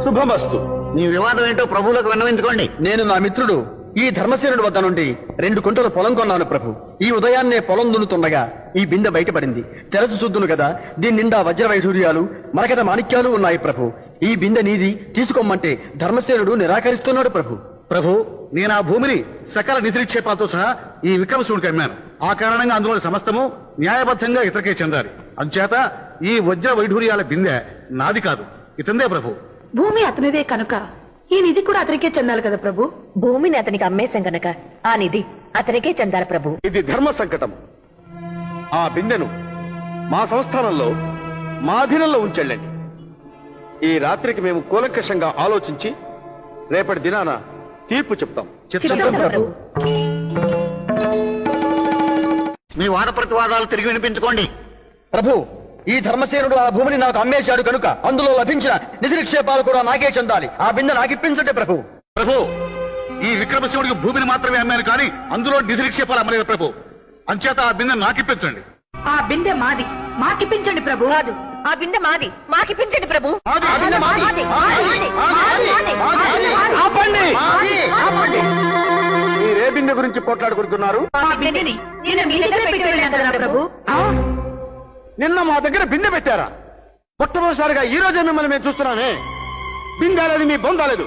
శుభమస్తు. నీ వివాదం ఏంటో ప్రభువులకు విన్నవించుకోండి. నేను నా మిత్రుడు ఈ ధర్మసేనుడి వద్ద నుండి 2 కుంటల పొలం కొన్నాను ప్రభు. ఈ ఉదయాన్నే పొలం దున్నుతుండగా ఈ బిందె బయటపడింది. తెరచు చూద్దును కదా, దీని నిండా వజ్ర వైఢూర్యాలు మరకత మాణిక్యాలు ఉన్నాయి ప్రభు. ఈ బిందె నీది, తీసుకోమంటే ధర్మసేనుడు నిరాకరిస్తున్నాడు ప్రభు. ప్రభు, నేను ఆ భూమిని సకల నిధిక్షేపాలతో సహా ఈ విక్రమశివుడికి అమ్మాను. ఆ కారణంగా అందులోని సమస్తము న్యాయబద్ధంగా ఇతరకే చెందాలి. అందుచేత ఈ వజ్ర వైఢూర్యాల బిందె నాది కాదు, ఇతందే ప్రభు. భూమి అతనిదే కనుక ఈ నిధి కూడా అతనికే చెందాలి కదా ప్రభు. భూమిని అతనికి అమ్మేశాం గనక ఆ నిధి అతనికే చెందాలి ప్రభు. ఇది ధర్మ సంకటం. ఆ బిందెను మా సంస్థానంలో మా అధీనంలో ఉంచెళ్ళండి. ఈ రాత్రికి మేము కూలంకషంగా ఆలోచించి రేపటి దినాన తీర్పు చెప్తాం. ప్రభు. మీ వాద ప్రతివాదాలు తిరిగి వినిపించుకోండి. ప్రభు, ఈ ధర్మసేనుడు ఆ భూమిని నాకు అమ్మేశాడు కనుక అందులో లభించిన నిధి నిక్షేపాలు కూడా నాకే చెందాలి. ఆ బిందె నాకిప్పించండి ప్రభు. ప్రభు, ఈ విక్రమశివుడికి భూమిని మాత్రమే అమ్మాను కానీ అందులో నిధిక్షేపాలు అమ్మలేదు ప్రభు. అంచేత ఆ బిందె నాకిప్పించండి. ఆ బిందె మాది, మాకిప్పించండి ప్రభు. కాదు, ఆ బిందె మాది, మాకిప్పించండి ప్రభు. మీరే బిందె గురించి పోట్లాడుకుంటున్నారు? ఆ బిందెని నేను మీ దగ్గర పెట్టి వెళ్ళాను కదా ప్రభు. నిన్న మా దగ్గర బిందె పెట్టారా? మొట్టమొదటిసారిగా ఈ రోజే మిమ్మల్ని మేము చూస్తున్నామే. బిందాలేదు, మీ బొందాలేదు.